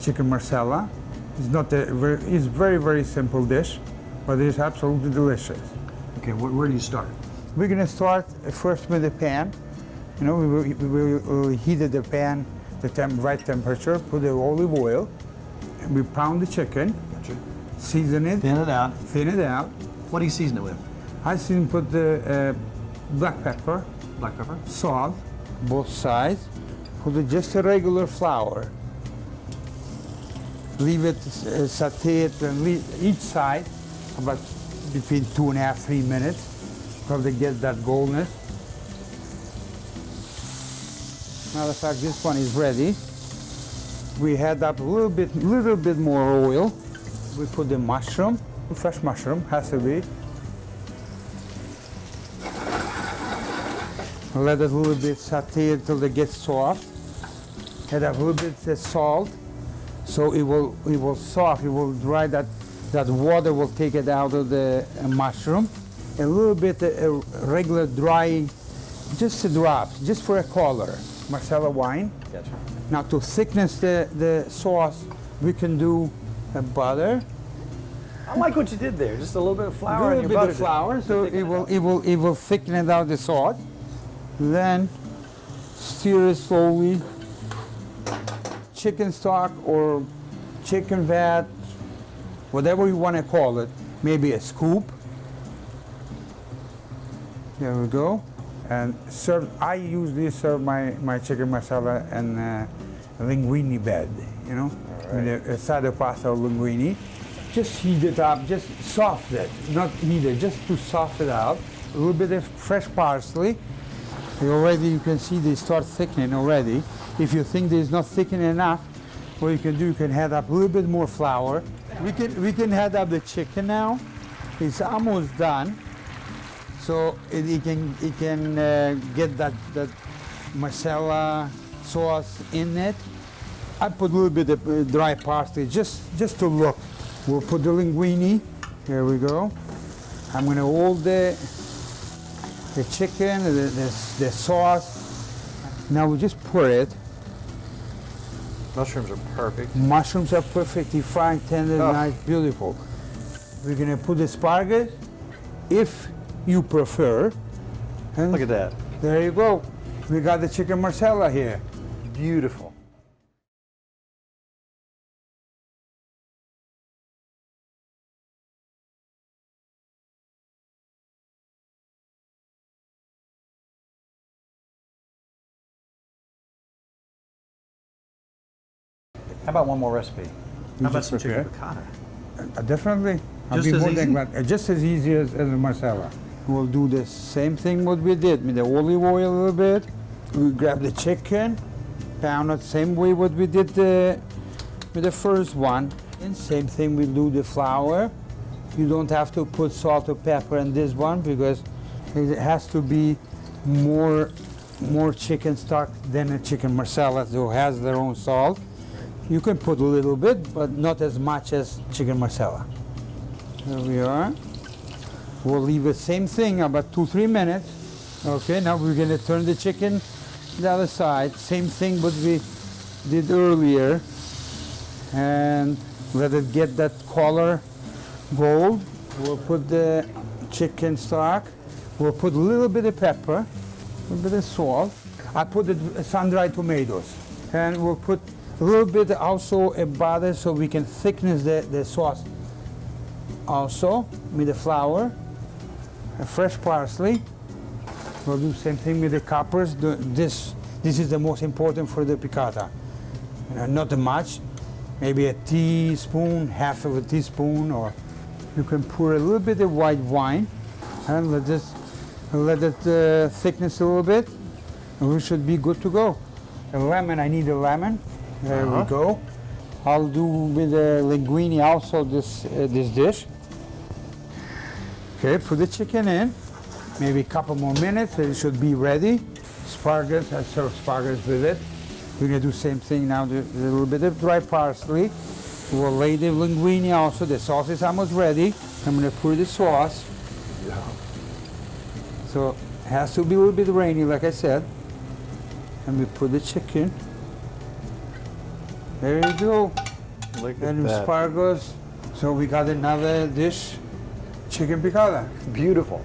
Chicken marsala. It's very, very simple dish, but it's absolutely delicious. Okay, where do you start? We're gonna start first with the pan. You know, we will heat the pan, right temperature, put the olive oil, and we pound the chicken, Gotcha. season it, Thin it out. What do you season it with? I put the black pepper, Black pepper? salt, both sides, put just a regular flour. Leave it saute it and leave each side about between 2.5 to 3 minutes until they get that goldness. Matter of fact, this one is ready. We add up a little bit more oil. We put the mushroom, fresh mushroom has to be. Let it a little bit saute until they get soft. Add a little bit of salt. So it will soft, it will dry, that water will take it out of the mushroom. A little bit regular dry, just a drop, just for a color. Marsala wine. Gotcha. Now to thickness the sauce, we can do butter. I like what you did there. Just a little bit of flour A and little your bit butter. of flour, so it will thicken it out the sauce. Then stir it slowly. Chicken stock or chicken fat, whatever you want to call it, maybe a scoop. There we go. And I usually serve my chicken marsala in linguini bed, you know, with a side of pasta or linguini. Just heat it up, just soften it, not heat it, just to soften it out. A little bit of fresh parsley. You can see they start thickening already. If you think there's not thickened enough, what you can do, you can add up a little bit more flour. We can add up the chicken now. It's almost done. So it can get that marsala sauce in it. I put a little bit of dry parsley just to look. We'll put the linguini. Here we go. I'm gonna hold the chicken, the sauce. Now we just pour it. Mushrooms are perfect. Mushrooms are perfectly fine, tender, nice, beautiful. We're gonna put the asparagus, if you prefer. And Look at that. there you go. We got the chicken marsala here. Beautiful. How about one more recipe? How about some chicken piccata? Definitely. Just as easy? Just as easy as the marsala. We'll do the same thing what we did with the olive oil a little bit. We grab the chicken, pound it same way what we did with the first one. And same thing we do the flour. You don't have to put salt or pepper in this one because it has to be more chicken stock than a chicken marsala, so it has their own salt. You can put a little bit, but not as much as chicken marsala. There we are. We'll leave the same thing about 2 to 3 minutes. Okay, now we're gonna turn the chicken the other side. Same thing what we did earlier. And let it get that color gold. We'll put the chicken stock. We'll put a little bit of pepper, a little bit of salt. I put the sun-dried tomatoes. And we'll put a little bit also of butter so we can thicken the sauce. Also, with the flour, a fresh parsley. We'll do the same thing with the capers. This is the most important for the piccata. Not much, maybe a teaspoon, half of a teaspoon, or you can pour a little bit of white wine and let it thickness a little bit, and we should be good to go. A lemon, I need a lemon. There we go. I'll do with the linguini also this dish. Okay, put the chicken in. Maybe a couple more minutes and it should be ready. Asparagus, I serve asparagus with it. We're gonna do the same thing now, a little bit of dry parsley. We'll lay the linguini also. The sauce is almost ready. I'm gonna pour the sauce. Yeah. So it has to be a little bit rainy, like I said. And we put the chicken. There you go. Look at and that. asparagus. So we got another dish, chicken piccata. Beautiful.